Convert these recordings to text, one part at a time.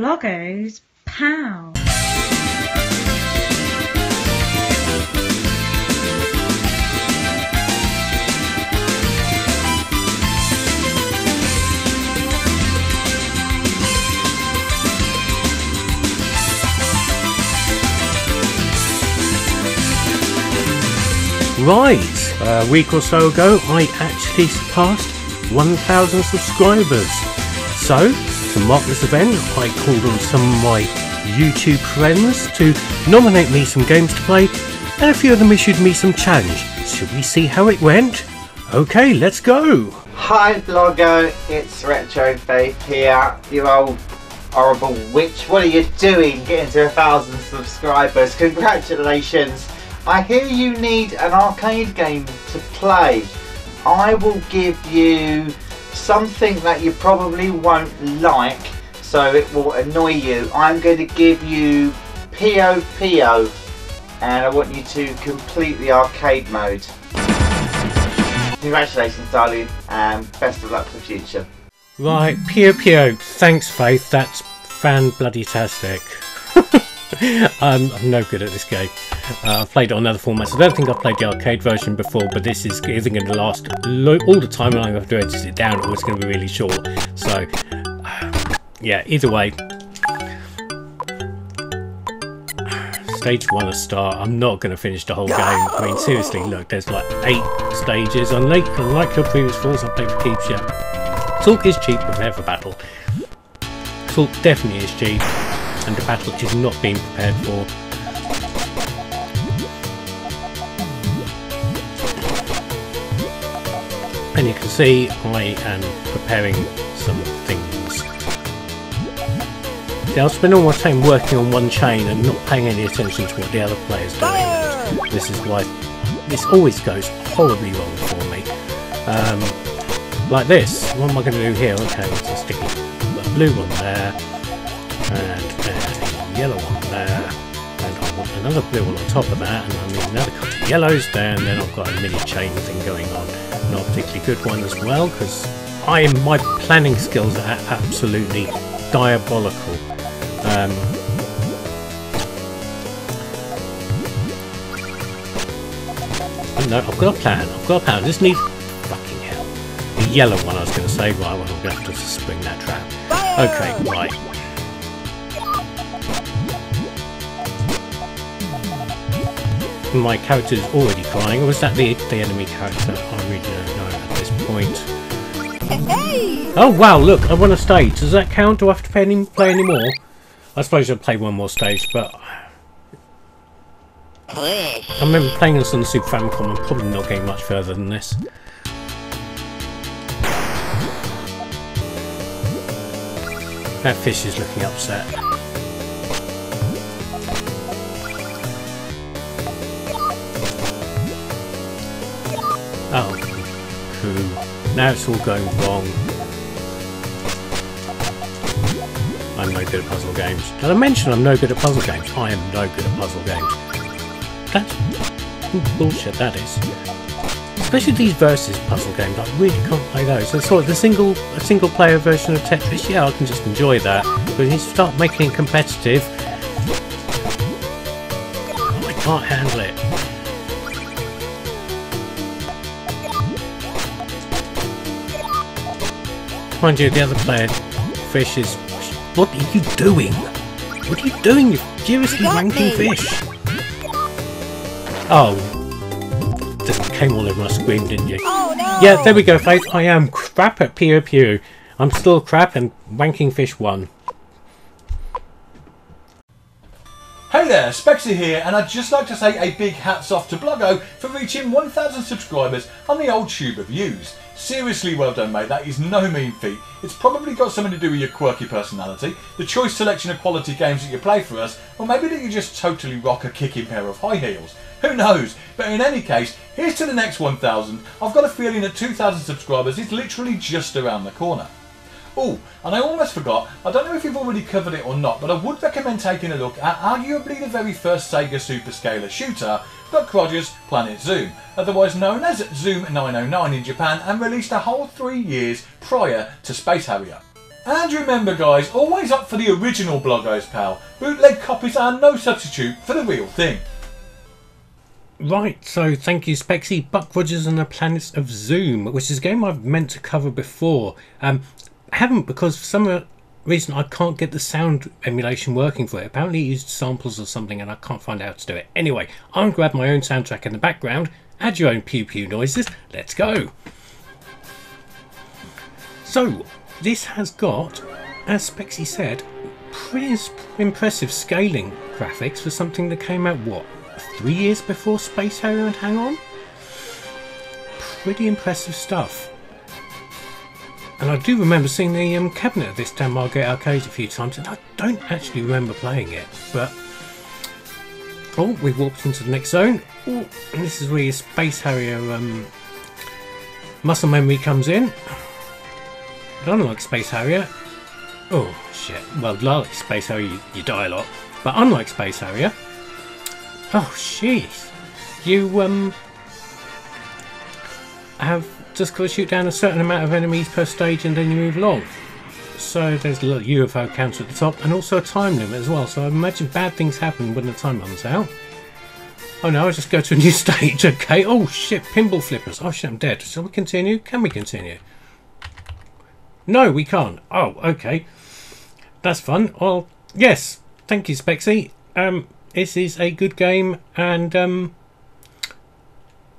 WhatHoSnorkers, POW. Right, a week or so ago I actually surpassed 1,000 subscribers. So, to mark this event, I called on some of my YouTube friends to nominate me some games to play, and a few of them issued me some challenge. Should we see how it went? Okay, let's go! Hi blogger, it's RetroFaith here, you old horrible witch. What are you doing getting to 1,000 subscribers? Congratulations! I hear you need an arcade game to play. I will give you something that you probably won't like, so it will annoy you. I'm going to give you POW, and I want you to complete the arcade mode. Congratulations darling, and best of luck for the future. Right, POW, thanks Faith, that's fan-bloody-tastic. I'm no good at this game. I've played it on other formats. I don't think I've played the arcade version before, but this is either going to last all the time and I'm going to have to edit it down, or it's going to be really short. So, yeah, either way. Stage 1 a start. I'm not going to finish the whole game. I mean, seriously, look, there's like 8 stages. Unlike your previous falls, I played for keeps, yeah. Talk is cheap, prepare for battle. Talk definitely is cheap, and the battle is not being prepared for. And you can see I am preparing some things. See, I'll spend all my time working on one chain and not paying any attention to what the other player's doing. This is why this always goes horribly wrong for me. Like this. What am I going to do here? Okay, let's just stick a blue one there, and a yellow one there, and I want another blue one on top of that, and I need another couple of yellows there, and then I've got a mini chain thing going on. Not a particularly good one as well, because my planning skills are absolutely diabolical. No, I've got a plan. I just need fucking hell. The yellow one I was going to say, right, well, I'm going to have to spring that trap. Okay, right. My character is already crying, or was that the enemy character? I really don't know at this point. Hey! Oh wow, look, I won a stage. Does that count? Do I have to play any more? I suppose I'll play one more stage, but I remember playing this on the Super Famicom. I'm probably not getting much further than this. That fish is looking upset. Oh, cool. Now it's all going wrong. I'm no good at puzzle games. Did I mention I'm no good at puzzle games? I am no good at puzzle games. That's bullshit, that is. Especially these versus puzzle games, I really can't play those. So sort of a single player version of Tetris, yeah, I can just enjoy that. But when you start making it competitive, I can't handle it. Mind you, the other player, Fish, is... What are you doing? What are you doing, you furiously ranking fish? Oh. Just came all over my screen, didn't you? Oh, no. Yeah, there we go, Faith. I am crap at POW. I'm still crap, and wanking fish won. Hey there, SPexxy here, and I'd just like to say a big hats off to Bloggo for reaching 1,000 subscribers on the old tube of views. Seriously well done, mate, that is no mean feat. It's probably got something to do with your quirky personality, the choice selection of quality games that you play for us, or maybe that you just totally rock a kicking pair of high heels. Who knows? But in any case, here's to the next 1,000. I've got a feeling that 2,000 subscribers is literally just around the corner. Oh, and I almost forgot, I don't know if you've already covered it or not, but I would recommend taking a look at arguably the very first Sega Superscaler shooter, Buck Rogers' Planet Zoom, otherwise known as Zoom 909 in Japan, and released a whole 3 years prior to Space Harrier. And remember guys, always up for the original Bloggos pal. Bootleg copies are no substitute for the real thing. Right, so thank you SPexxy, Buck Rogers and the Planets of Zoom, which is a game I've meant to cover before. I haven't because for some reason I can't get the sound emulation working for it. Apparently it used samples or something and I can't find out how to do it. Anyway, I'm going to grab my own soundtrack in the background, add your own pew pew noises, let's go! So, this has got, as SPexxy said, pretty impressive scaling graphics for something that came out, what, 3 years before Space Harrier and Hang On? Pretty impressive stuff. And I do remember seeing the cabinet of this down Margate Arcade a few times, and I don't actually remember playing it, but... Oh, we walked into the next zone. Oh, and this is where your Space Harrier muscle memory comes in. But unlike Space Harrier... Oh, shit. Well, like Space Harrier, you die a lot. But unlike Space Harrier... Oh, jeez. You, have just got to shoot down a certain amount of enemies per stage and then you move along. So there's a little UFO counter at the top and also a time limit as well. So I imagine bad things happen when the time runs out. Oh no, I just go to a new stage. Okay. Oh shit, pinball flippers. Oh shit, I'm dead. Shall we continue? Can we continue? No, we can't. Oh, okay. That's fun. Well, yes. Thank you, SPexxy. This is a good game, and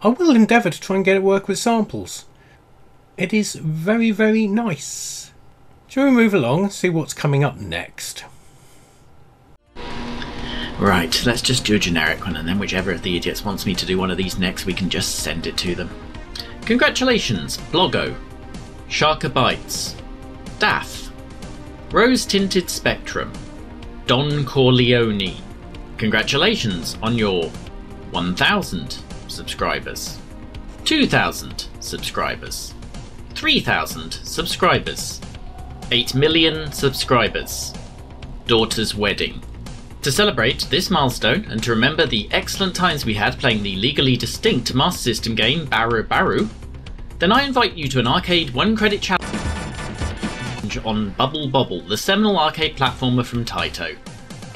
I will endeavour to try and get it work with samples. It is very, very nice. Shall we move along and see what's coming up next? Right, let's just do a generic one, and then whichever of the idiots wants me to do one of these next, we can just send it to them. Congratulations, Bloggo, SharkaBytes, Daff, Rose Tinted Spectrum, Don Corleone. Congratulations on your 1,000 subscribers, 2,000 subscribers, 3,000 subscribers, 8 million subscribers, daughter's wedding. To celebrate this milestone and to remember the excellent times we had playing the legally distinct Master System game Baru Baru, then I invite you to an arcade 1-credit challenge on Bubble Bobble, the seminal arcade platformer from Taito.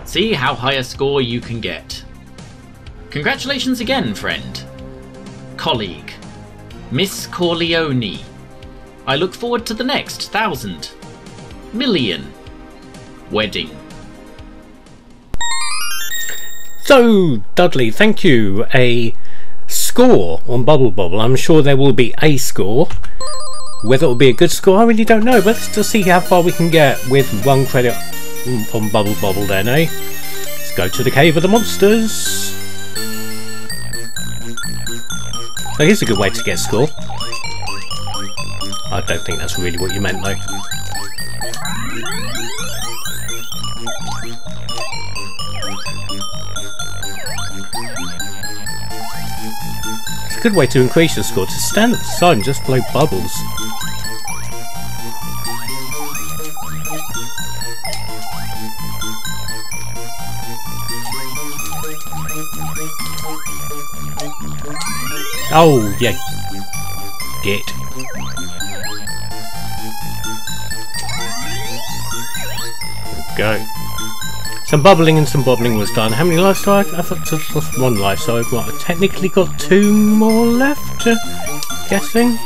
See how high a score you can get. Congratulations again, friend, colleague, Miss Corleone. I look forward to the next 1,000, million, wedding. So, Dudley, thank you. A score on Bubble Bobble. I'm sure there will be a score. Whether it will be a good score, I really don't know. But let's just see how far we can get with 1 credit on Bubble Bobble then, eh? Let's go to the Cave of the Monsters. So here's a good way to get score. I don't think that's really what you meant though. It's a good way to increase your score, to stand at the side and just blow bubbles. Oh, yeah. Get. Go. Some bubbling and some bobbling was done. How many lives do I have? I thought just lost 1 life, so I've technically got 2 more left, guessing.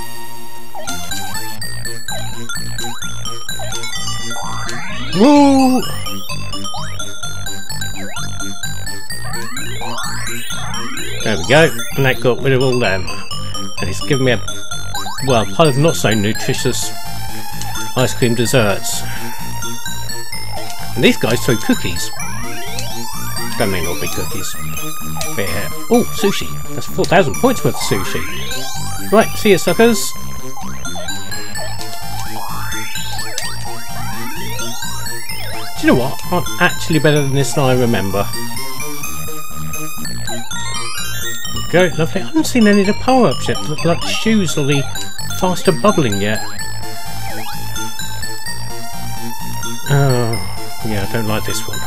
Woo! There we go, and that got rid of all them. And it's given me a, well, pile of not so nutritious ice cream desserts. And these guys throw cookies. That may not be cookies. But yeah. Oh, sushi. That's 4,000 points worth of sushi. Right, see you suckers. Do you know what? I'm actually better than this than I remember. Go, lovely. I haven't seen any of the power-ups yet, like the shoes or the faster bubbling yet. Oh, yeah, I don't like this one.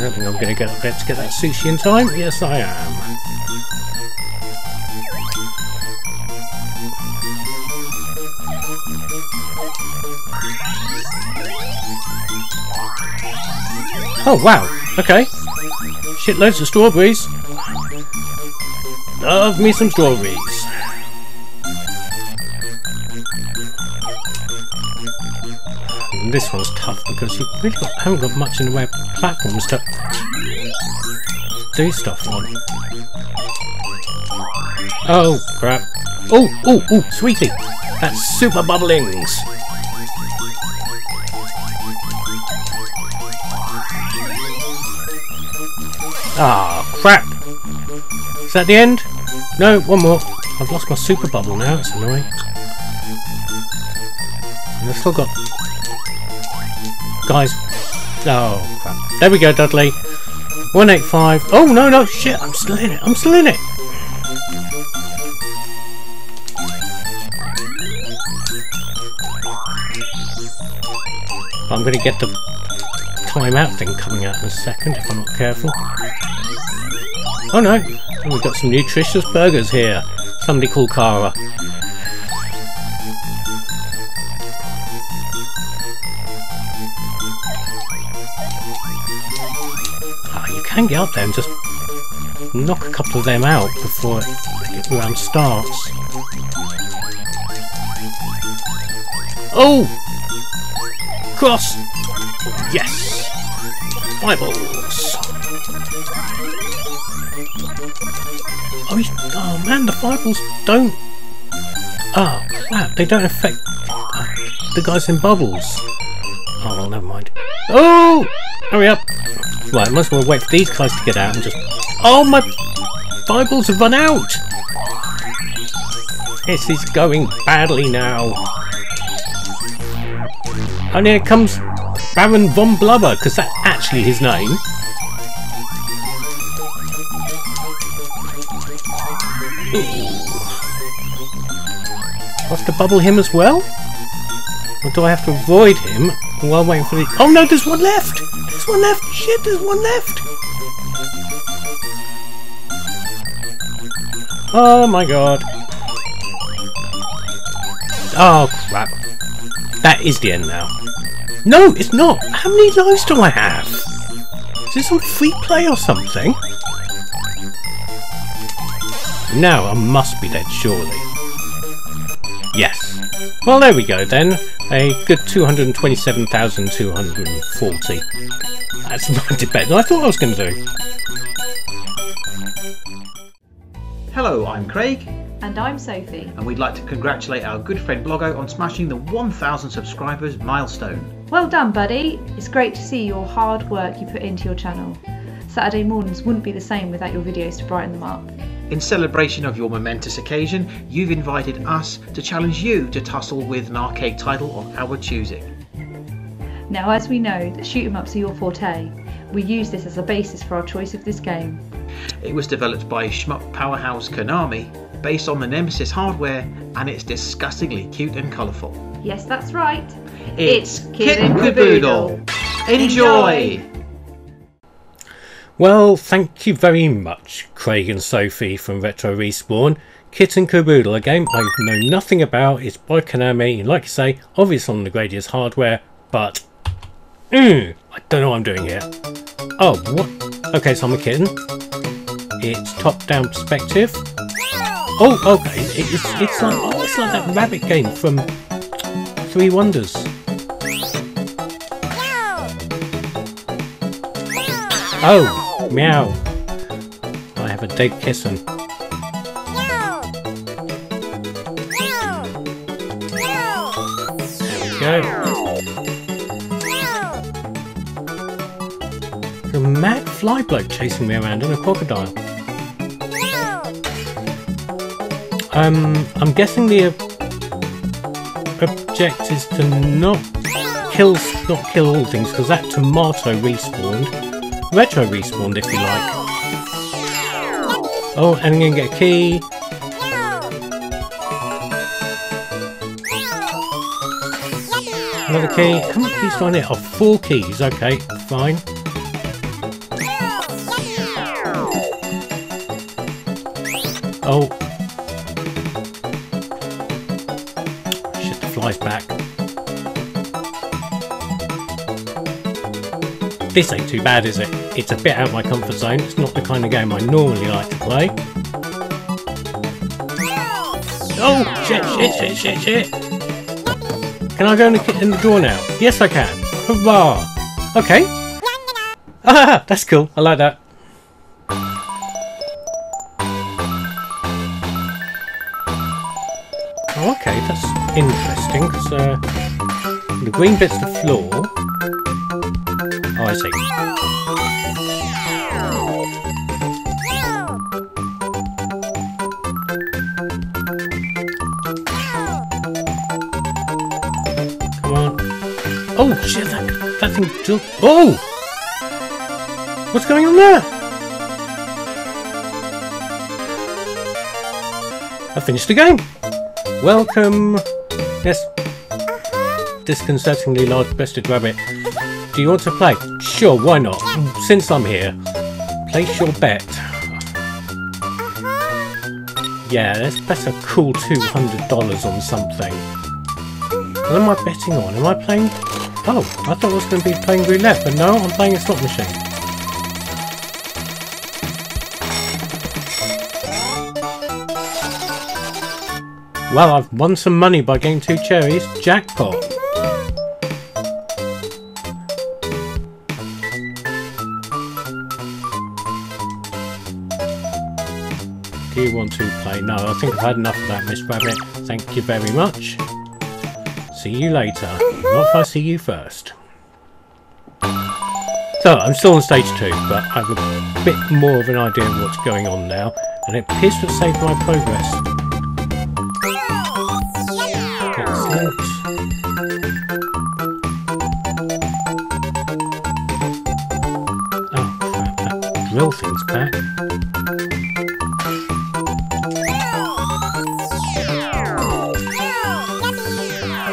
don't think I'm going to get up there to get that sushi in time. Yes, I am. Oh, wow. Okay. Shitloads of strawberries. Love me some strawberries. And this one's tough because you really haven't got much in the way of platforms to do stuff on. Oh, crap. Oh, oh, oh, sweetie. That's super bubblings. Ah, crap. Is that the end? No, one more. I've lost my super bubble now, it's annoying. And I've still got... Guys. Oh, crap. There we go, Dudley. 185. Oh, no, no, shit. I'm still in it. I'm still in it. I'm going to get the timeout thing coming out in a second if I'm not careful. Oh no, we've got some nutritious burgers here. Somebody called Cara. Ah, you can get up there and just knock a couple of them out before the round starts. Oh! Cross! Yes! Eyeballs! Oh man, the fireballs don't... Oh crap, they don't affect the guys in bubbles. Oh well, never mind. Oh! Hurry up! Right, I might as well wait for these guys to get out and just... Oh, my fireballs have run out! This is going badly now. And here comes Baron Von Blubber, because that's actually his name. Ooh. I have to bubble him as well? Or do I have to avoid him while waiting for the... Oh no, there's one left! There's one left! Shit, there's one left! Oh my god. Oh crap. That is the end now. No, it's not! How many lives do I have? Is this on free play or something? Now I must be dead, surely. Yes. Well, there we go then. A good 227,240. That's not better than I thought I was going to do. Hello, I'm Craig. And I'm Sophie. And we'd like to congratulate our good friend Bloggo on smashing the 1,000 subscribers milestone. Well done, buddy. It's great to see your hard work you put into your channel. Saturday mornings wouldn't be the same without your videos to brighten them up. In celebration of your momentous occasion, you've invited us to challenge you to tussle with an arcade title of our choosing. Now, as we know that shoot 'em ups are your forte, we use this as a basis for our choice of this game. It was developed by shmup powerhouse Konami, based on the Nemesis hardware, and it's disgustingly cute and colourful. Yes, that's right. It's Kit and Caboodle. Enjoy! Well, thank you very much, Craig and Sophie from Retro Respawn. Kit and Caboodle, a game I know nothing about. It's by Konami, and like you say, obviously on the Gradius hardware, but I don't know what I'm doing here. Oh, what? Okay, so I'm a kitten. It's top-down perspective. Oh, okay. It's like that rabbit game from Three Wonders. Oh, meow. I have a dead kitten. There we go. A mad fly bloke chasing me around in a crocodile. I'm guessing the object is to not kill all things, because that tomato respawned. Retro respawned, if you like. Oh, and I'm gonna get a key. Another key. How many keys do I need? Oh, 4 keys. Okay, fine. Oh. Shit, the fly's back. This ain't too bad, is it? It's a bit out of my comfort zone. It's not the kind of game I normally like to play. Oh, shit. Can I go in the door now? Yes, I can. Hurrah! Okay. Ah, that's cool. I like that. Oh, okay, that's interesting, because the green bit's the floor. Oh, I see. Come on. Oh, shit, that thing just... Oh! What's going on there? I finished the game. Welcome. Yes. Disconcertingly large-breasted rabbit. Do you want to play? Sure, why not? Since I'm here. Place your bet. Yeah, let's bet a cool $200 on something. What am I betting on? Am I playing... Oh, I thought I was going to be playing roulette, but no, I'm playing a slot machine. Well, I've won some money by getting 2 cherries. Jackpot. Do you want to play? No, I think I've had enough of that, Miss Rabbit. Thank you very much. See you later. Not if I see you first. So, I'm still on stage 2, but I have a bit more of an idea of what's going on now, and it appears to have saved my progress. Excellent. Oh crap, that drill thing's back.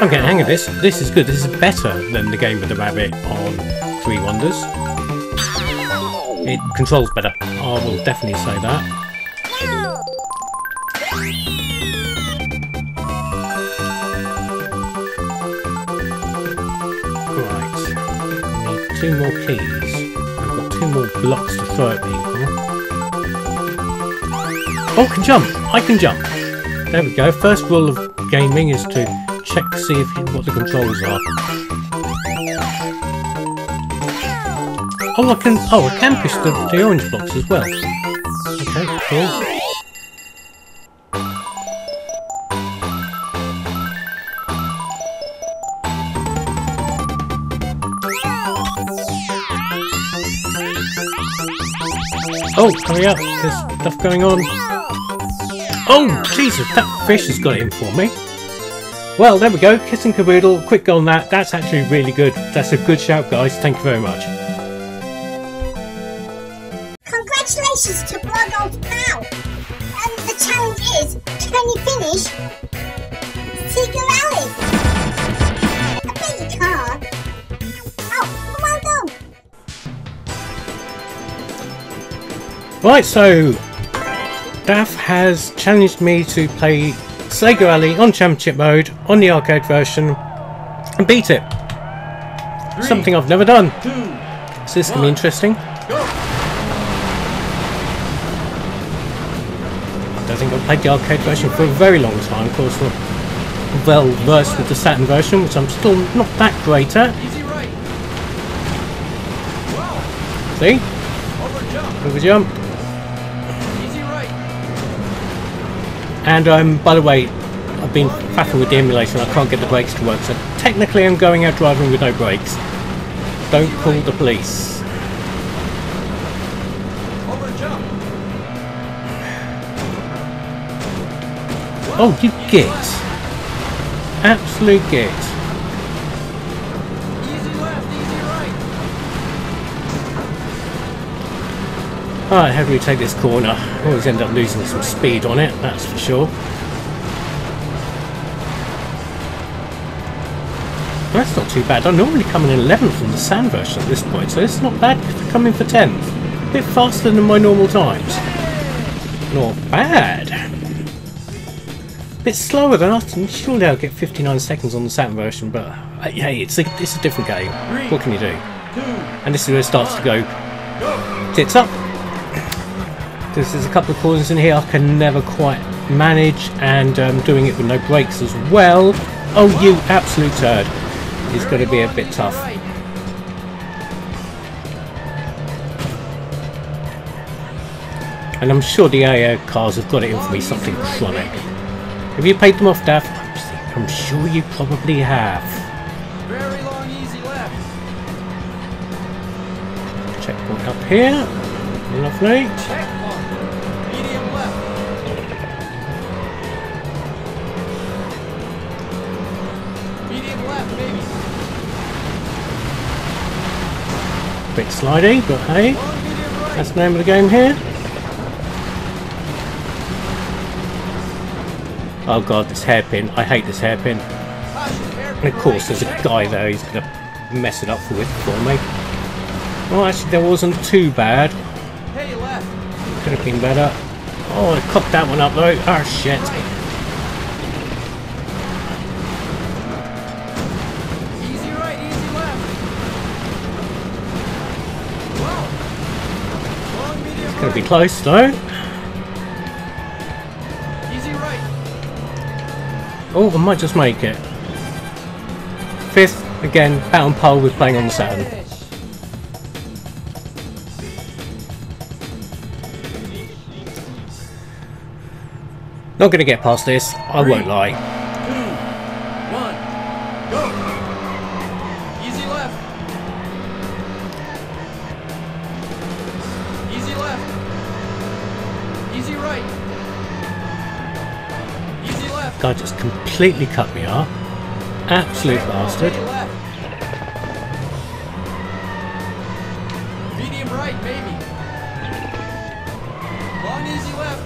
I'm getting the hang of this. This is good. This is better than the game with the rabbit on 3 Wonders. It controls better. I will definitely say that. Right. I need 2 more keys. I've got 2 more blocks to throw at people. Oh, I can jump! I can jump! There we go. First rule of gaming is to check to see what the controls are. Oh, I can push the orange blocks as well. Okay, cool. Oh, hurry up! There's stuff going on. Oh, Jesus! That fish has got it in for me. Well, there we go. Kiss and caboodle. Quick goal on that. That's actually really good. That's a good shout, guys. Thank you very much. Congratulations to Blog Old Pal. The challenge is, can you finish Tiger Alley? I bet you can't. Oh, well done. Right, so Daff has challenged me to play Sega Alley on Championship mode on the arcade version and beat it. 3, Something I've never done. 2, So this can be interesting. go. I don't think I've played the arcade version for a very long time. Of course, I'm well versed with the Saturn version, which I'm still not that great at. Easy right. Wow. See? Over jump. Over jump. Easy right. And by the way, I've been faffing with the emulation. I can't get the brakes to work, so technically I'm going out driving with no brakes. Don't call the police. Over jump. Oh, you git. Absolute git. Easy left, easy right. Alright, how do we take this corner? Always end up losing some speed on it, that's for sure. That's not too bad. I'm normally coming in 11th on the sand version at this point, so it's not bad to come in for 10th. A bit faster than my normal times. Not bad. a bit slower than us. Surely I'll get 59 seconds on the Saturn version, but hey, it's a different game. What can you do? And this is where it starts to go tits up. There's a couple of corners in here I can never quite manage, and doing it with no brakes as well. Oh, you absolute turd. It's going to be a bit tough. And I'm sure the AA cars have got it in for me something chronic. Have you paid them off, Daff? I'm sure you probably have. Very long, easy left. Checkpoint up here. Lovely. Checkpoint. Medium left. Medium left, baby. Bit slidey, but hey, Long, medium right. that's the name of the game here. Oh god, this hairpin. I hate this hairpin. And of course, there's a guy there who's going to mess it up for me. Well, actually, that wasn't too bad. Hey, left. Could have been better. Oh, I cocked that one up though. Oh shit. Easy right, easy left. Wow. Long, medium Gonna be right. close though. Easy right. Oh, I might just make it. Fifth, again, bat and pole with playing on the Saturn. Finish. Not gonna get past this, I won't lie. 2, 1, go. Easy left. Easy left. Easy right. Easy left. Guy just completely cut me off. Absolute bastard. Hey, left. Medium right, baby. Long, easy left.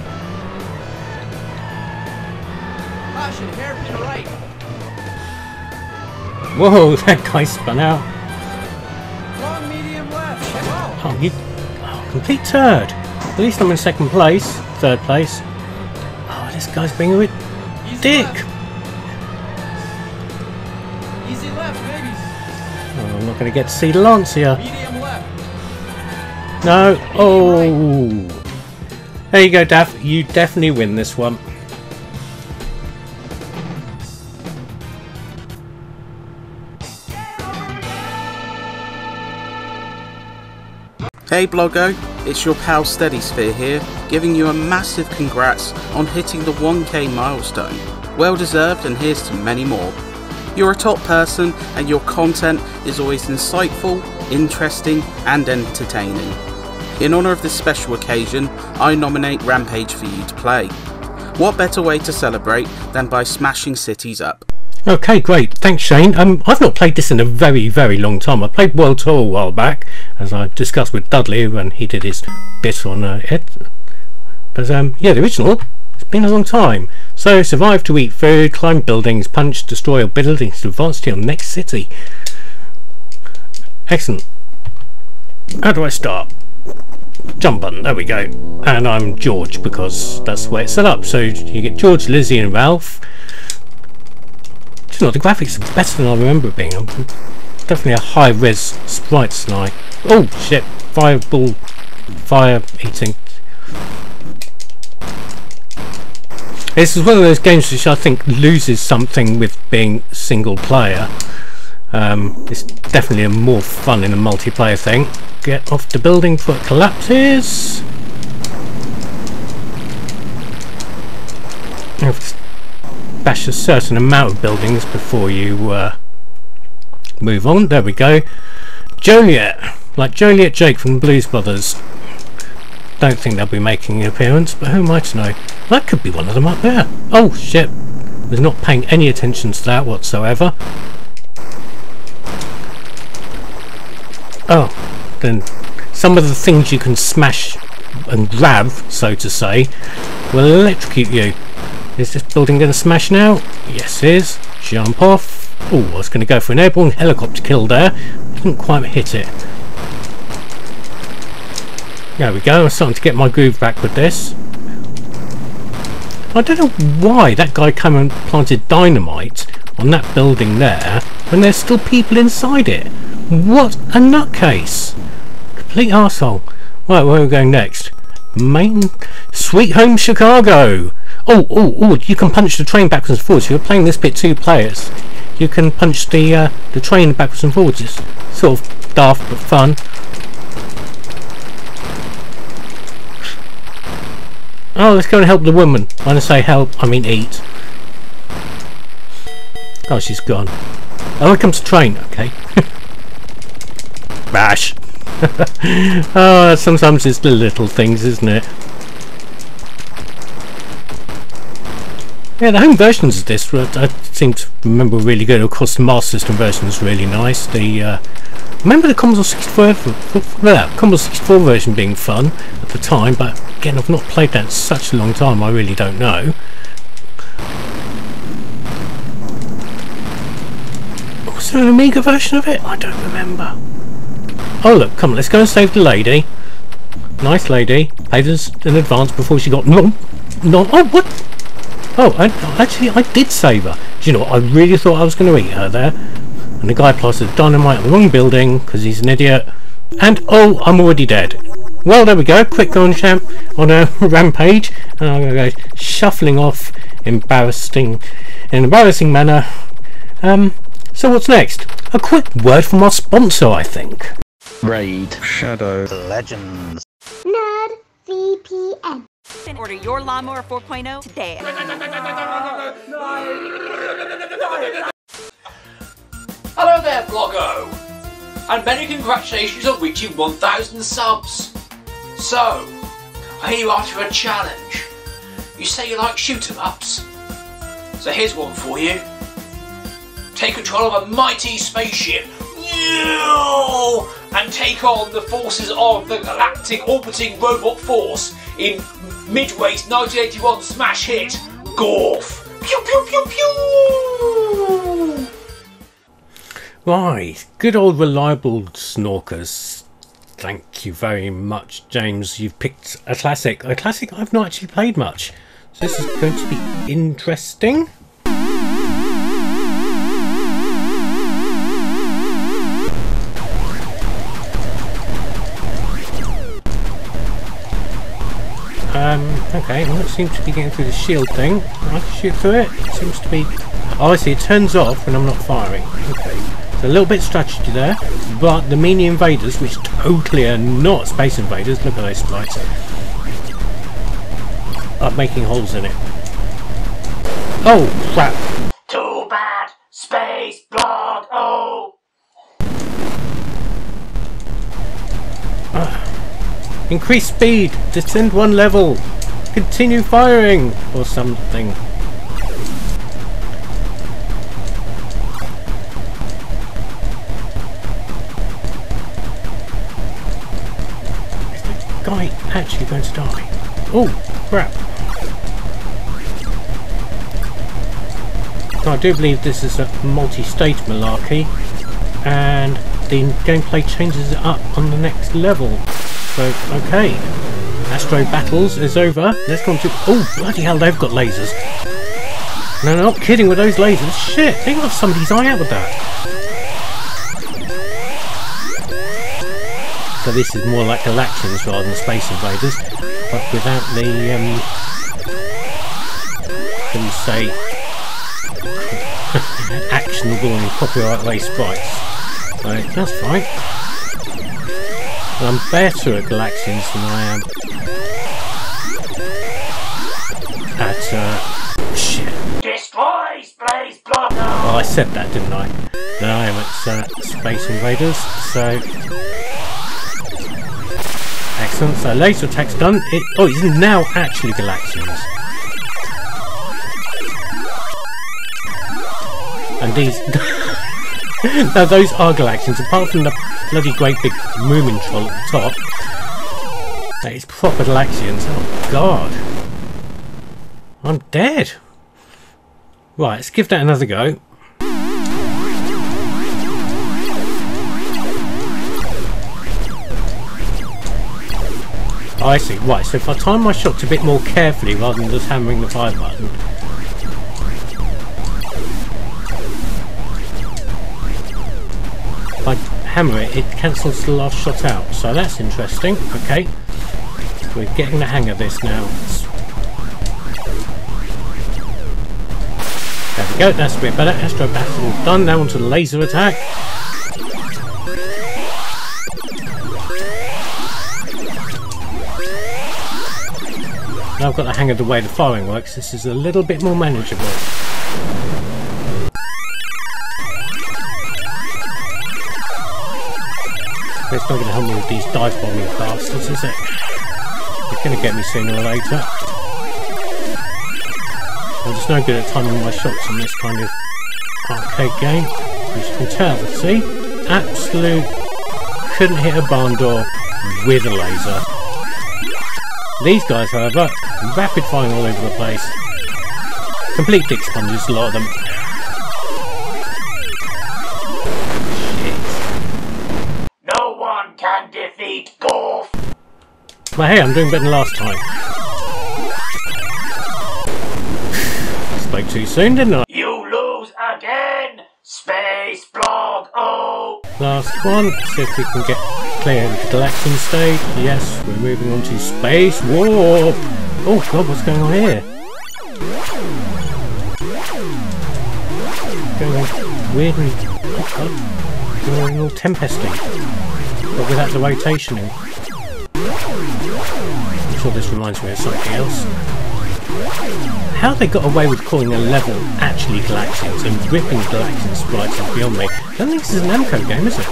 Caution, hairpin right. Whoa, that guy spun out. Long, medium left. Wow. Oh, you complete turd. At least I'm in second place, third place. Oh, this guy's being a bit Easy dick. left. Easy left, baby. Oh, I'm not going to get to see the Lance here. Medium left. No. Oh. There you go, Daff. You definitely win this one. Hey Bloggo, it's your pal SteadySphere here, giving you a massive congrats on hitting the 1k milestone. Well deserved, and here's to many more. You're a top person and your content is always insightful, interesting and entertaining. In honour of this special occasion, I nominate Rampage for you to play. What better way to celebrate than by smashing cities up? Okay, great. Thanks, Shane. I've not played this in a very, very long time. I played World Tour a while back, as I discussed with Dudley when he did his bit on it. But yeah, the original, it's been a long time. So, survive to eat food, climb buildings, punch, destroy buildings to advance to your next city. Excellent. How do I start? Jump button, there we go. And I'm George, because that's the way it's set up. So, you get George, Lizzie and Ralph. Do you know, the graphics are better than I remember it being. Definitely a high-res sprites than I... Oh, shit. Fireball. Fire eating. This is one of those games which I think loses something with being single player. It's definitely more fun in a multiplayer thing. Get off the building before it collapses. You have to bash a certain amount of buildings before you move on. There we go. Joliet, like Joliet Jake from the Blues Brothers. Don't think they'll be making an appearance, but who am I to know? That could be one of them up there. Oh shit, was not paying any attention to that whatsoever. Oh, then some of the things you can smash and grab, so to say, will electrocute you. Is this building going to smash now? Yes, it is. Jump off. Oh, I was going to go for an airborne helicopter kill there. Didn't quite hit it. There we go. I'm starting to get my groove back with this. I don't know why that guy came and planted dynamite on that building there when there's still people inside it. What a nutcase! Complete arsehole. Right, where are we going next? Sweet Home Chicago! Oh, you can punch the train backwards and forwards. If you're playing this bit 2 players, you can punch the train backwards and forwards. It's sort of daft but fun. Oh, let's go and help the woman. When I say help, I mean eat. Oh, she's gone. Oh, here comes the train. Okay. Bash. Oh, sometimes it's the little things, isn't it? Yeah, the home versions of this, I seem to remember, really good. Of course, the Master System version is really nice. The remember the Commodore 64 version being fun at the time, but again, I've not played that in such a long time. I really don't know. Was there an Amiga version of it? I don't remember. Oh look, come on, let's go and save the lady. Nice lady. Paid us in advance before she got oh, what? Oh, actually, I did save her. Do you know what? I really thought I was going to eat her there. And the guy plastered dynamite on the wrong building because he's an idiot. And oh, I'm already dead. Well, there we go. Quick on a rampage, and I'm going to go shuffling off, in an embarrassing manner. So what's next? A quick word from our sponsor, I think. Raid Shadow Legends Nerd VPN. Order your Lawnmower 4.0 today. Hello there, Bloggo! And many congratulations on reaching 1,000 subs. So, here you are for a challenge. You say you like shoot-em-ups? So here's one for you. Take control of a mighty spaceship and take on the forces of the Galactic Orbiting Robot Force in Midway's 1981 smash hit, Gorf. Pew pew pew pew! Right, good old reliable Snorkers. Thank you very much, James. You've picked a classic I've not actually played much. So this is going to be interesting. Okay, well, it seems to be getting through the shield thing. I can shoot through it. It seems to be... Oh, I see, it turns off when I'm not firing. Okay, so a little bit of strategy there, but the mini invaders, which totally are not Space Invaders, look at those sprites, are making holes in it. Oh, crap. Too bad, Space Blog, oh! Increase speed, descend 1 level, continue firing, or something. Is the guy actually going to die? Oh, crap. I do believe this is a multi-stage malarkey, and the gameplay changes it up on the next level. So, okay, Astro Battles is over. Let's go on to... Oh, bloody hell, they've got lasers. No, not kidding with those lasers. Shit, they got somebody's eye out with that. So this is more like Galactians rather than Space Invaders, but without the, can you say, actionable and copyright way sprites. Right, that's fine. I'm better at Galaxians than I am at, shit. Destroy Space Blog! Well, I said that, didn't I? Than I am at Space Invaders, so... Excellent, so laser attack's done. Oh, it's now actually Galaxians. And these... Now those are Galaxians, apart from the bloody great big Moomin troll at the top. That is proper Galaxians. Oh god. I'm dead. Right, let's give that another go. Oh, I see. Right, so if I time my shots a bit more carefully rather than just hammering the fire button. If I hammer it, it cancels the last shot out. So that's interesting. Okay. We're getting the hang of this now. There we go, that's a bit better. Astro Battle done. Now onto the laser attack. Now I've got the hang of the way the firing works. This is a little bit more manageable. It's not going to help me with these dive bombing bastards, is it? It's going to get me sooner or later. I'm just no good at timing my shots in this kind of arcade game. As you can tell, see? Absolute couldn't hit a barn door with a laser. These guys, however, rapid firing all over the place. Complete dick sponges, a lot of them. Shit. No one can defeat Golf. Well, hey, I'm doing better than last time. Spoke too soon, didn't I? You lose again! Space Blog O! Last one. See if we can get clear of the collection stage. Yes, we're moving on to Space Warp. Oh god, what's going on here? Going on weirdly. Oh god. Going all tempesting. But without the rotationing. I'm sure this reminds me of something else. How they got away with calling a level actually Galaxians and ripping Galaxian sprites is beyond me. I don't think this is an Namco game, is it?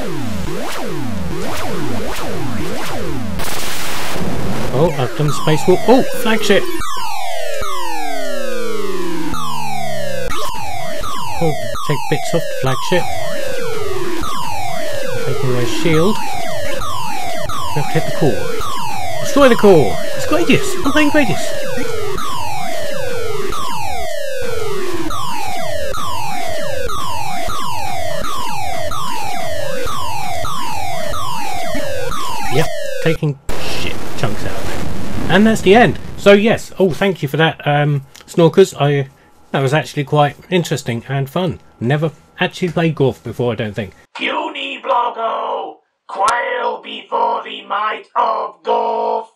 Oh, I've done Space Warp. Oh, flagship! Oh, take bits off the flagship. Taking their shield. We have to hit the core. Destroy the core! It's Gradius! I'm playing Gradius! Yep, taking shit chunks out of it. And that's the end. So yes, oh thank you for that, Snorkers. That was actually quite interesting and fun. Never actually played Golf before, I don't think. Puny Bloggo! Quail before the might of Golf!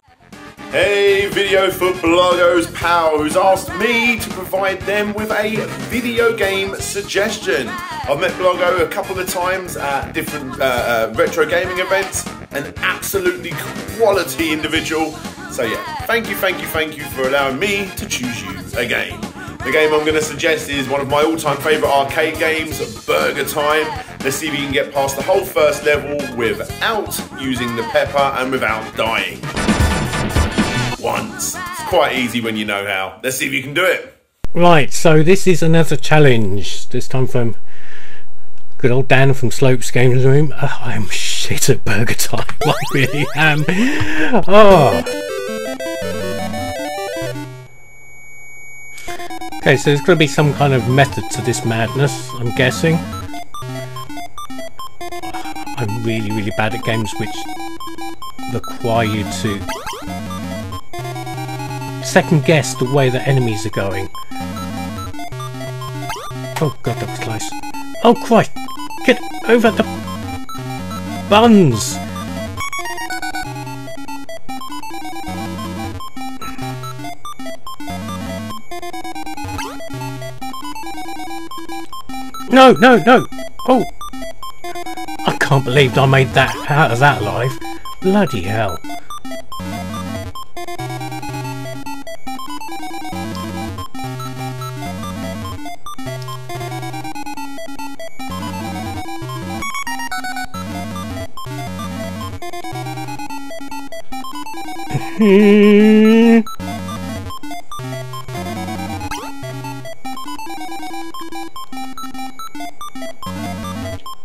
Hey, video for Bloggo's pal who's asked me to provide them with a video game suggestion. I've met Bloggo a couple of times at different retro gaming events. An absolutely quality individual. So yeah, thank you for allowing me to choose you a game. The game I'm going to suggest is one of my all-time favourite arcade games, Burger Time. Let's see if you can get past the whole first level without using the pepper and without dying. Once. It's quite easy when you know how. Let's see if you can do it. Right, so this is another challenge. This time from good old Dan from Slopes Games Room. I'm shit at Burger Time. I really am. Oh. Okay, so there's going to be some kind of method to this madness, I'm guessing. I'm really, really bad at games which require you to second guess the way the enemies are going. Oh god, that was close. Oh Christ! Get over the buns! No, no, no! Oh! I can't believe I made that out of that alive. Bloody hell.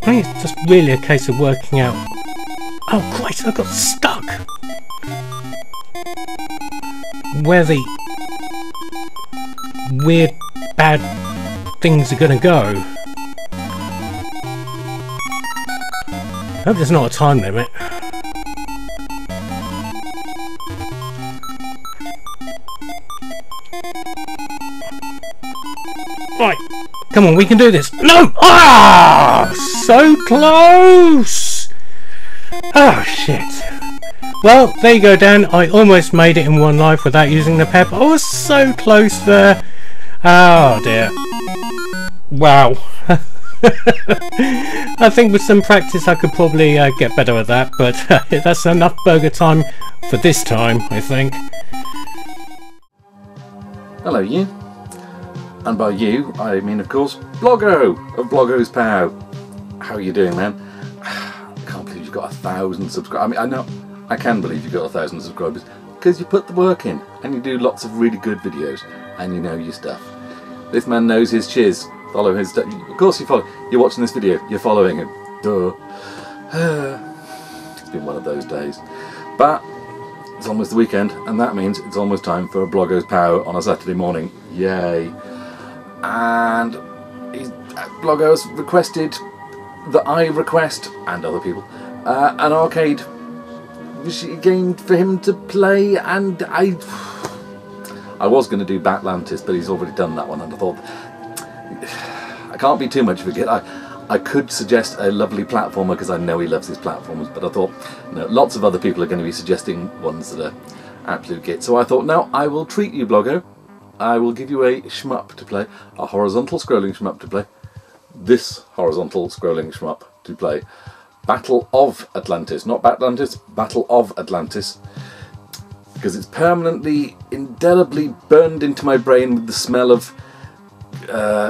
I think it's just really a case of working out. Oh Christ, I got stuck! Where the weird bad things are gonna go. I hope there's not a time limit. Right, come on, we can do this. No! Ah! So close! Oh, shit. Well, there you go, Dan. I almost made it in one life without using the pep. I was so close there. Oh, dear. Wow. I think with some practice I could probably get better at that, but that's enough burger time for this time, I think. Hello you, and by you I mean of course Bloggo of Bloggo's POW. How are you doing, man? I can't believe you've got 1,000 subscribers. I mean, I know, I can believe you've got 1,000 subscribers because you put the work in and you do lots of really good videos and you know your stuff. This man knows his chiz. Follow his stuff. Of course you follow. You're watching this video, you're following him. Duh. It's been one of those days. But it's almost the weekend, and that means it's almost time for a Bloggo's POW on a Saturday morning. Yay. And Bloggo's requested that I request, and other people, an arcade game for him to play, and I was going to do Batlantis, but he's already done that one, and I thought, I can't be too much of a git. I could suggest a lovely platformer because I know he loves his platformers, but I thought, no, lots of other people are going to be suggesting ones that are absolute git. So I thought, no, I will treat you, Bloggo. I will give you a shmup to play, a horizontal scrolling shmup to play. This horizontal scrolling shmup to play. Battle of Atlantis, not Batlantis, Battle of Atlantis. Because it's permanently, indelibly burned into my brain with the smell of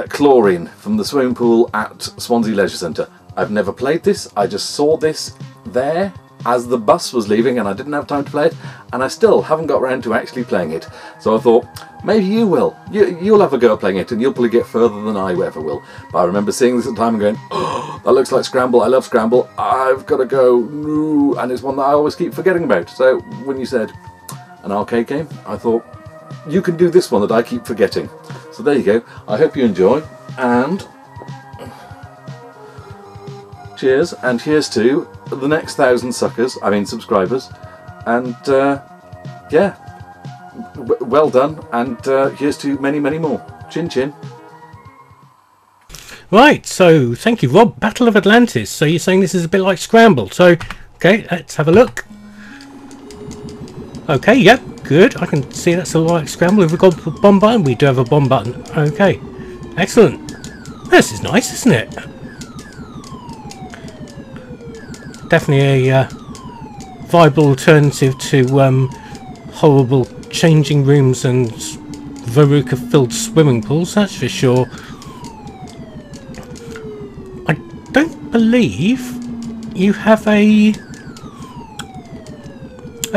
chlorine from the swimming pool at Swansea Leisure Centre. I've never played this, I just saw this there as the bus was leaving and I didn't have time to play it, and I still haven't got around to actually playing it. So I thought, maybe you will. You'll have a go at playing it and you'll probably get further than I ever will. But I remember seeing this at the time and going, oh, that looks like Scramble, I love Scramble, I've got to go, no, and it's one that I always keep forgetting about. So when you said an arcade game, I thought, you can do this one that I keep forgetting. So there you go. I hope you enjoy, and cheers, and here's to the next 1,000 subscribers, and yeah, well done, and here's to many, many more. Chin chin. Right, so thank you, Rob. Battle of Atlantis. So you're saying this is a bit like Scramble. So, okay, let's have a look. Okay, yep, good. I can see that's a lot like Scramble. Have we got a bomb button? We do have a bomb button. Okay, excellent. This is nice, isn't it? Definitely a viable alternative to horrible changing rooms and Veruca-filled swimming pools, that's for sure. I don't believe you have a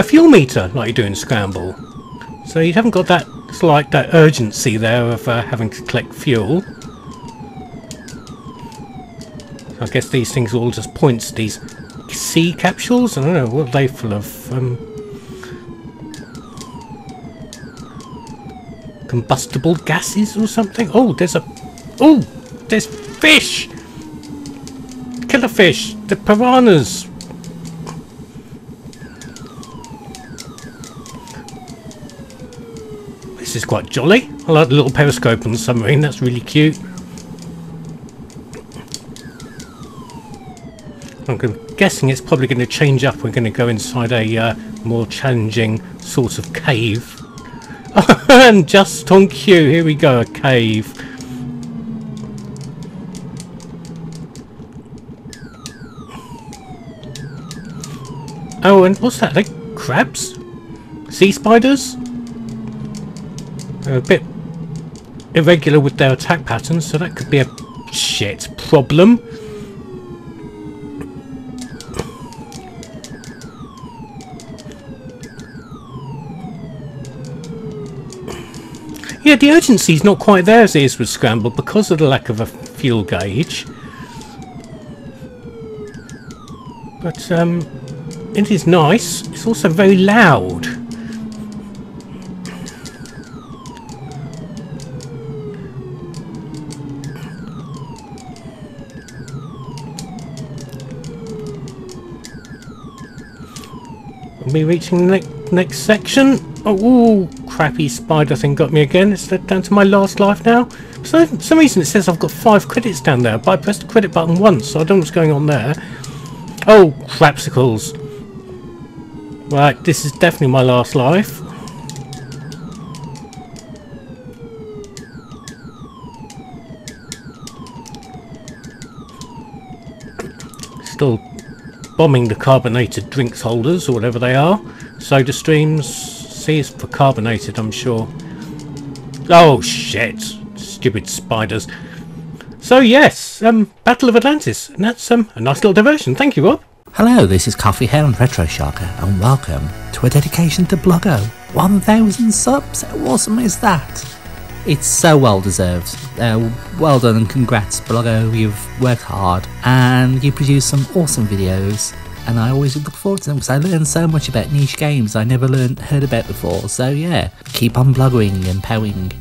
fuel meter like you do in Scramble, so you haven't got that slight that urgency there of having to collect fuel. I guess these things are all just points, these sea capsules. I don't know, what are they full of? Combustible gases or something? Oh, there's fish! Killer fish! The piranhas! This is quite jolly. I like the little periscope on the submarine, that's really cute. I'm guessing it's probably going to change up. We're going to go inside a more challenging sort of cave. And just on cue, here we go, a cave. Oh, and what's that? Like crabs? Sea spiders? They're a bit irregular with their attack patterns, so that could be a shit problem. Yeah, the urgency's not quite there as it is with Scramble because of the lack of a fuel gauge. But it is nice. It's also very loud. We'll be reaching the next section. Oh, crappy spider thing got me again. It's down to my last life now. So for some reason it says I've got 5 credits down there, but I pressed the credit button once, so I don't know what's going on there. Oh, crapsicles. Right, this is definitely my last life. Still bombing the carbonated drinks holders, or whatever they are. Soda streams. C is for carbonated, I'm sure. Oh shit! Stupid spiders. So yes, Battle of Atlantis, and that's a nice little diversion. Thank you, Rob. Hello, this is Coffee Hair and Retro Sharker, and welcome to a dedication to Bloggo. 1,000 subs? How awesome is that? It's so well deserved. Well done and congrats, Bloggo. You've worked hard and you produce some awesome videos, and I always look forward to them because I learn so much about niche games I never heard about before. So yeah, keep on blogging and powing.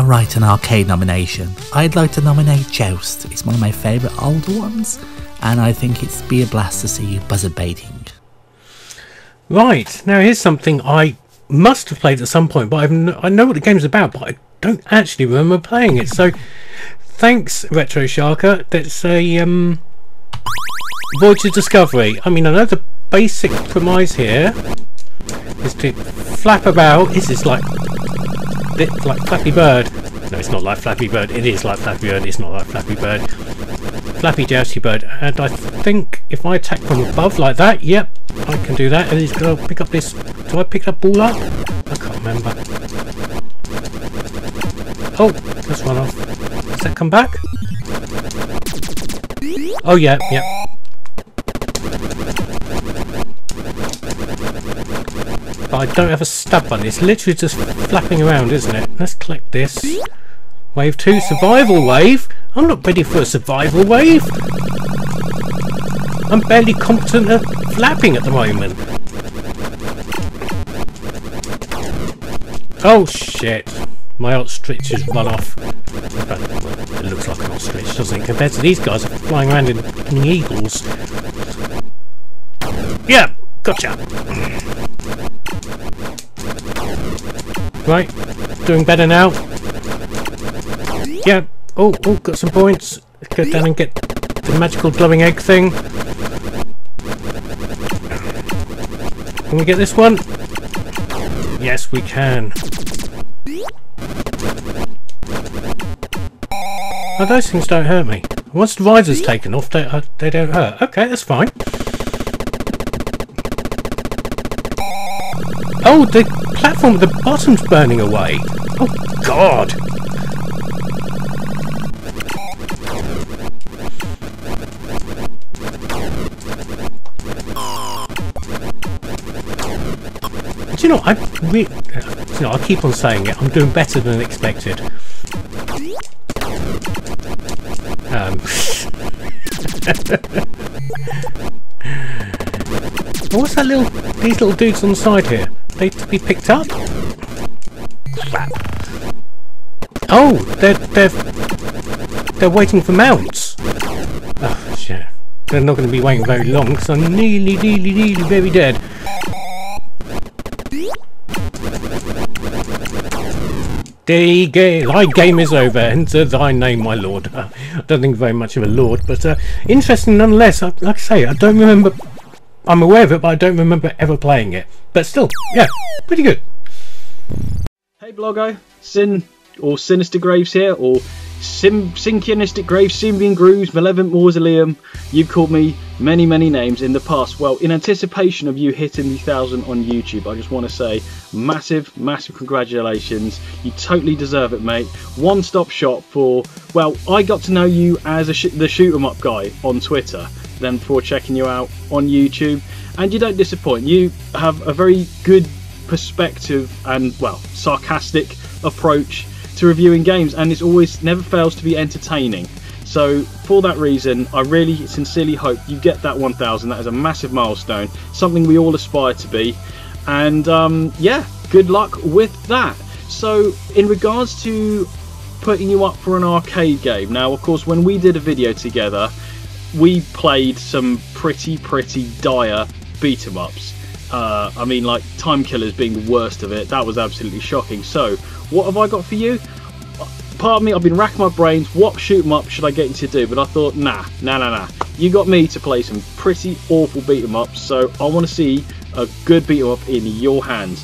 Right, an arcade nomination. I'd like to nominate Joust. It's one of my favourite older ones, and I think it'd be a blast to see you buzzard baiting. Right, now here's something I must have played at some point, but I know what the game's about, but I don't actually remember playing it. So thanks, Retro Sharker. That's a Voyage of Discovery. I mean, I know the basic premise here is to flap about. This is like Flappy Bird. No, it's not like Flappy Bird. It is like Flappy Bird. It's not like Flappy Bird. Flappy Jousty Bird. And I think if I attack from above like that, yep, I can do that. And he's going to pick up this. Do I pick that ball up? I can't remember. Oh, let's run off. Does that come back? Oh yeah, yeah. But I don't have a stab button. It's literally just flapping around, isn't it? Let's collect this. Wave 2, survival wave. I'm not ready for a survival wave. I'm barely competent at flapping at the moment. Oh shit. My ostrich has run off. It looks like an ostrich, doesn't it? Compared to these guys are flying around in eagles. Yeah, gotcha. Right, doing better now. Yeah. Oh, got some points. Let's go down and get the magical glowing egg thing. Can we get this one? Yes, we can. Oh, those things don't hurt me. Once the riser's taken off, they don't hurt. Okay, that's fine. Oh, the platform at the bottom's burning away. Oh, God. Do you know, I keep on saying it. I'm doing better than expected. What's that these little dudes on the side here? They to be picked up? Crap. Oh, they're waiting for mounts. Oh shit. They're not going to be waiting very long because I'm nearly very dead. Thy game is over. Enter thy name, my lord. I don't think very much of a lord, but interesting nonetheless. Like I say, I don't remember. I'm aware of it, but I don't remember ever playing it. But still, yeah, pretty good. Hey Bloggo, Sinister Graves here, or Synchronistic Graves, Symbian Grooves, Malevolent Mausoleum. You've called me many names in the past. Well, in anticipation of you hitting the 1,000 on YouTube, I just want to say massive congratulations. You totally deserve it, mate. One-stop shop for, well, I got to know you as the shoot 'em up guy on Twitter, then before checking you out on YouTube, and you don't disappoint. You have a very good perspective and, well, sarcastic approach to reviewing games, and it's always never fails to be entertaining. So for that reason, I really sincerely hope you get that 1,000. That is a massive milestone, something we all aspire to be, and yeah, good luck with that. So in regards to putting you up for an arcade game, now of course when we did a video together, we played some pretty dire beat 'em ups, I mean, like, time killers being the worst of it. That was absolutely shocking. So, what have I got for you? Pardon me, I've been racking my brains. What shoot 'em up should I get you to do? But I thought, nah. You got me to play some pretty awful beat 'em ups, so I want to see a good beat 'em up in your hands.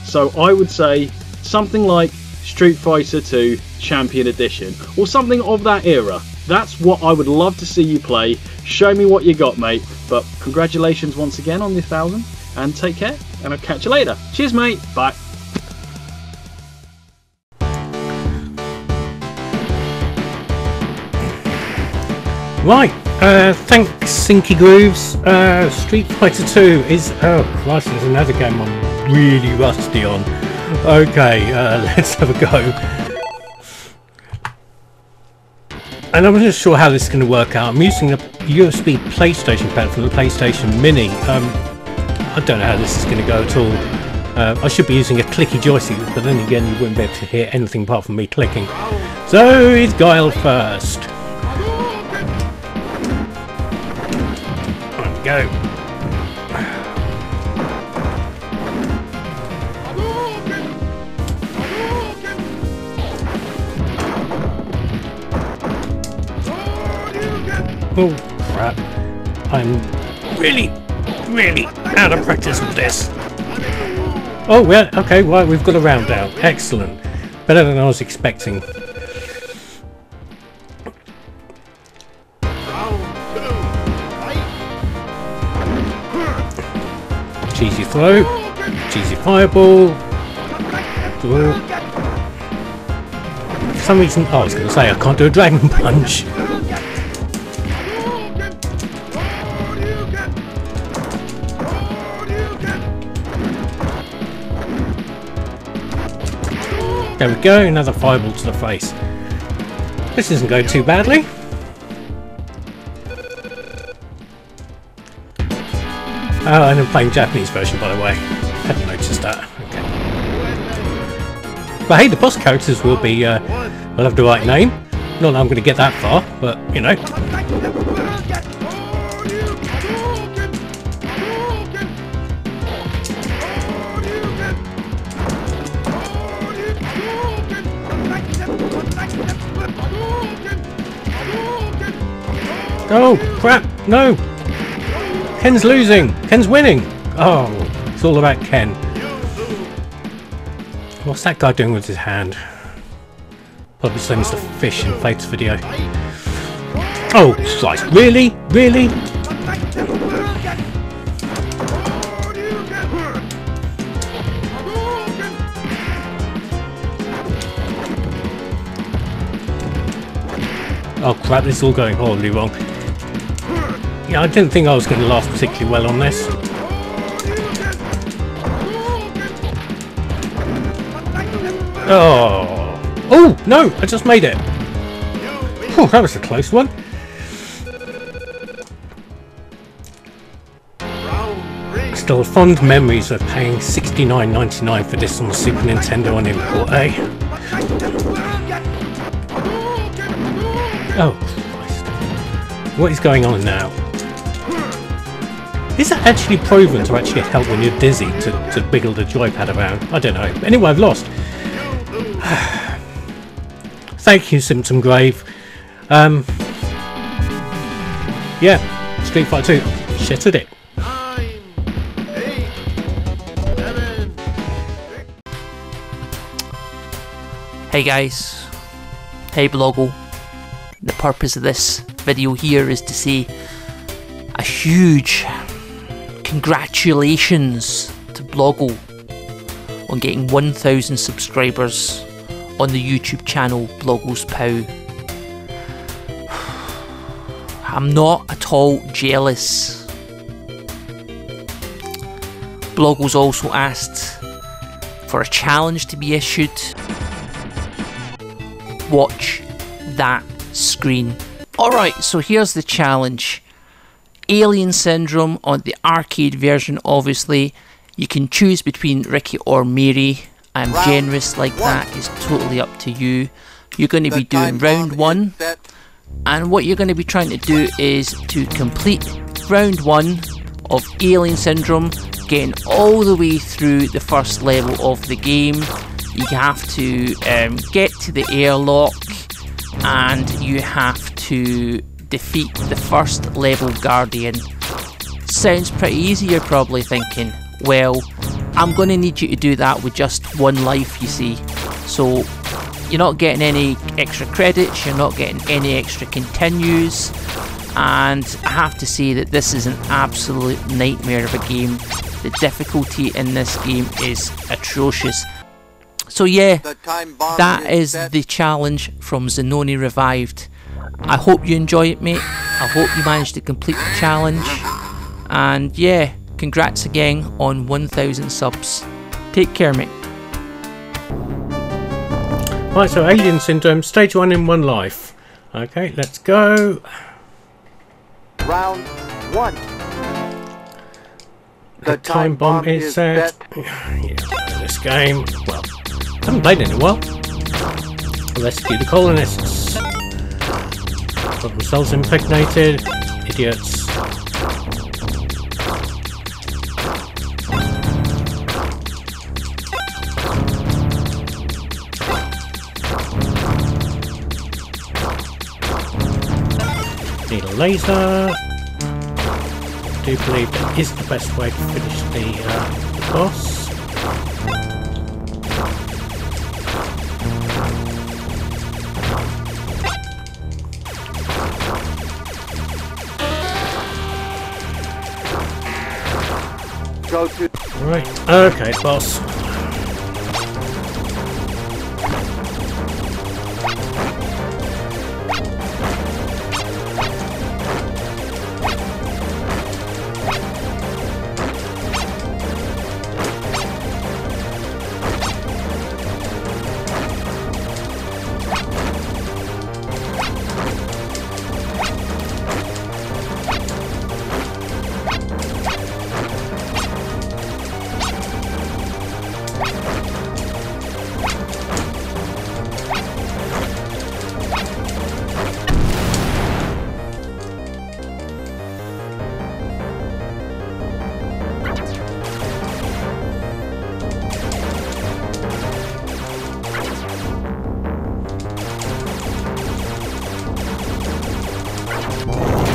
So I would say something like Street Fighter 2 Champion Edition, or something of that era. That's what I would love to see you play. Show me what you got, mate. But congratulations once again on the 1,000, and take care, and I'll catch you later. Cheers, mate. Bye. Right, thanks Symphonic Grooves. Street Fighter 2 is, oh Christ, there's another game I'm really rusty on. Okay, let's have a go. And I'm not sure how this is going to work out. I'm using a USB PlayStation pad from the PlayStation Mini. I don't know how this is going to go at all. I should be using a clicky joystick, but then again you wouldn't be able to hear anything apart from me clicking. So it's Guile first. Go. Oh crap, I'm really out of practice with this. Oh well, okay, right, we've got a round out. Excellent. Better than I was expecting. Cheesy throw, cheesy fireball. For some reason, I was going to say I can't do a dragon punch. There we go, another fireball to the face. This isn't going too badly. Oh, and I'm playing Japanese version, by the way. Hadn't noticed that. Okay. But hey, the boss characters will be, will have the right name. Not that I'm going to get that far, but you know. Oh crap! No. Ken's losing! Ken's winning! Oh, it's all about Ken. What's that guy doing with his hand? Probably same as the fish in Faith's video. Oh, Christ, really? Really? Oh crap, this is all going horribly wrong. Yeah, I didn't think I was going to last particularly well on this. Oh! Oh, no! I just made it! Whew, that was a close one. Still fond memories of paying $69.99 for this on the Super Nintendo on import, eh? Oh, Christ. What is going on now? Is that actually proven to actually help when you're dizzy to wiggle the joypad around? I don't know. Anyway, I've lost. Thank you, Symphonic Gravy. Yeah, Street Fighter 2. Shit at it. 9, 8, 7. Hey guys. Hey Bloggo. The purpose of this video here is to say a huge congratulations to Bloggo on getting 1,000 subscribers on the YouTube channel Bloggo's POW. I'm not at all jealous. Bloggo's also asked for a challenge to be issued. Watch that screen. Alright, so here's the challenge. Alien Syndrome on the arcade version, obviously. You can choose between Ricky or Mary. I'm generous like that. It's totally up to you. You're going to be doing round 1. And what you're going to be trying to do is to complete round 1 of Alien Syndrome getting all the way through the first level of the game. You have to get to the airlock, and you have to defeat the first level guardian. Sounds pretty easy, you're probably thinking. Well, I'm going to need you to do that with just 1 life, you see. So you're not getting any extra credits, you're not getting any extra continues, and I have to say that this is an absolute nightmare of a game. The difficulty in this game is atrocious. So yeah, that is the challenge from Zanoni Revived. I hope you enjoy it, mate. I hope you managed to complete the challenge. And yeah, congrats again on 1,000 subs. Take care, mate. Right, so Alien Syndrome, stage 1 in 1 life. Okay, let's go. Round 1. The time bomb is set. Yeah, this game. Well, I haven't played it in a while. Rescue the colonists. Got themselves impregnated. Idiots. Need a laser. I do believe that is the best way to finish the boss. Go to. Right, okay, boss.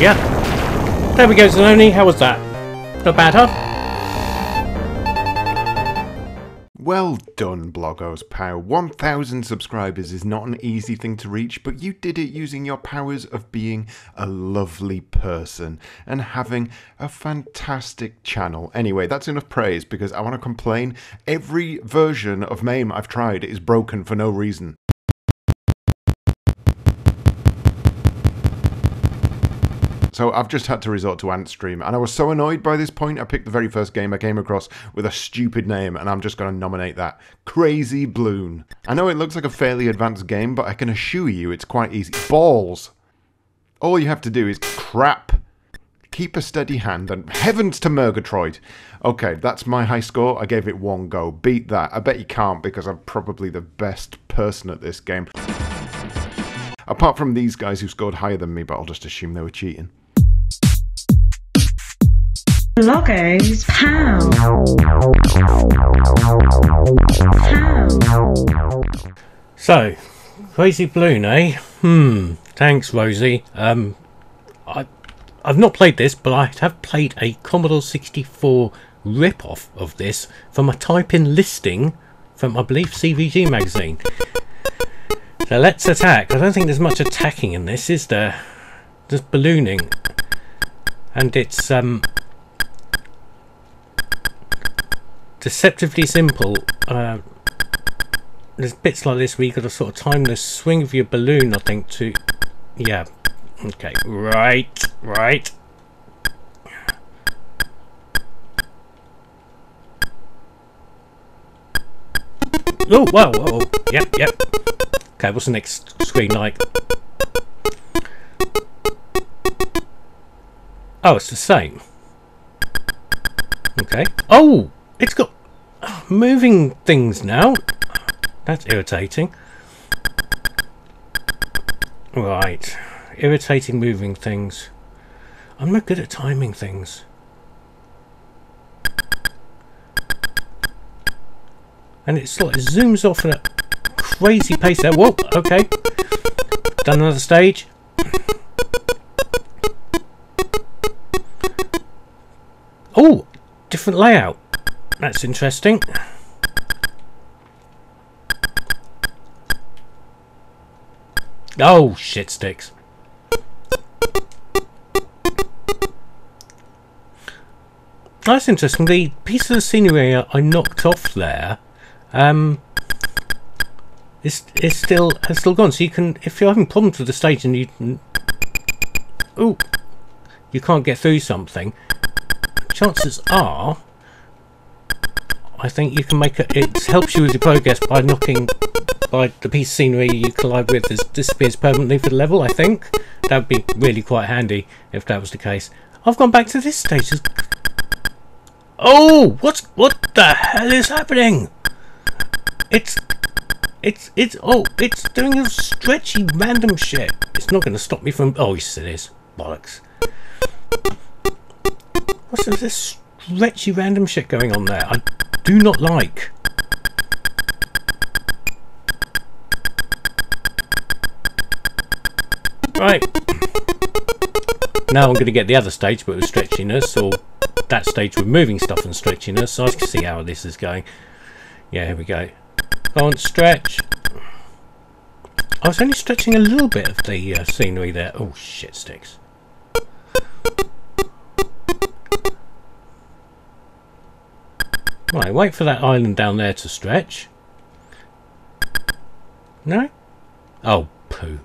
Yeah. There we go, Zanoni. How was that? Not bad, huh? Well done, Bloggos POW. 1,000 subscribers is not an easy thing to reach, but you did it using your powers of being a lovely person and having a fantastic channel. Anyway, that's enough praise because I want to complain. Every version of MAME I've tried is broken for no reason. So I've just had to resort to Antstream, and I was so annoyed by this point I picked the very first game I came across with a stupid name, and I'm just going to nominate that. Crazy Bloon. I know it looks like a fairly advanced game, but I can assure you it's quite easy. Balls! All you have to do is crap, keep a steady hand, and heavens to Murgatroyd! Okay, that's my high score. I gave it 1 go. Beat that. I bet you can't because I'm probably the best person at this game. Apart from these guys who scored higher than me, but I'll just assume they were cheating. Bloggos POW. So, Crazy Bloon, eh? Thanks, Rosie. I've not played this, but I have played a Commodore 64 rip-off of this from a type-in listing from, I believe, CVG magazine. So let's attack. I don't think there's much attacking in this, is there? Just ballooning. And it's deceptively simple. There's bits like this where you've got to sort of time the swing of your balloon, I think, to... Yeah. Okay. Right. Right. Oh, whoa, whoa. Yep, yep. Okay, what's the next screen like? Oh, it's the same. Okay. Oh! It's got moving things now. That's irritating. Right. Irritating moving things. I'm not good at timing things. and it sort of zooms off at a crazy pace there. Whoa, okay. Done another stage. Oh, different layout. That's interesting. Oh, shit sticks. That's interesting. The piece of the scenery I knocked off there is still gone. So you can, if you're having problems with the stage and you can't get through something, chances are, I think you can make it helps you with your progress by knocking, by the piece of scenery you collide with disappears permanently for the level. I think that would be really quite handy if that was the case. I've gone back to this stage. Oh, what the hell is happening? It's doing a stretchy random shit. It's not going to stop me from. Oh, yes, it is. Bollocks. What's this stretchy random shit going on there? I do not like. Right. Now I'm going to get the other stage, but with stretchiness, or that stage with moving stuff and stretchiness, so I can see how this is going. Yeah, here we go. Go on, stretch. I was only stretching a little bit of the scenery there. Oh, shit sticks. Right, wait for that island down there to stretch. No? Oh, poo.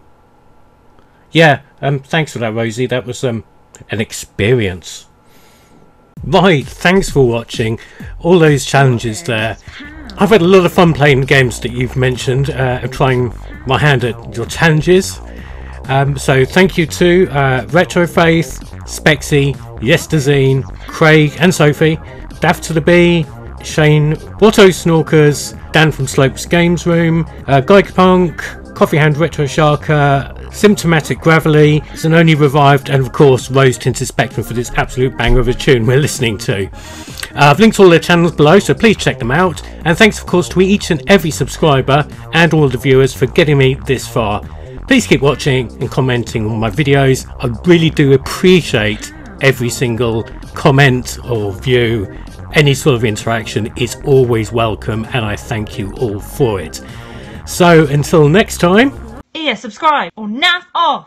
Yeah, thanks for that, Rosie. That was an experience. Right, thanks for watching. All those challenges there. I've had a lot of fun playing the games that you've mentioned and trying my hand at your challenges. So thank you to RetroFaith, SPexxy, YesterZine, Craig and Sophie, Daft to the Bee, Shane, WhatHoSnorkers, Dan from Slopes GameRoom, GigerPunk, Coffee Hand Retro Sharka, Symphonic Gravy, Zanoni Revived, and of course Rose Tinted Spectrum for this absolute banger of a tune we're listening to. I've linked all their channels below, so please check them out. And thanks of course to each and every subscriber and all the viewers for getting me this far. Please keep watching and commenting on my videos. I really do appreciate every single comment or view. Any sort of interaction is always welcome, and I thank you all for it. So until next time. Yeah, subscribe or naff off.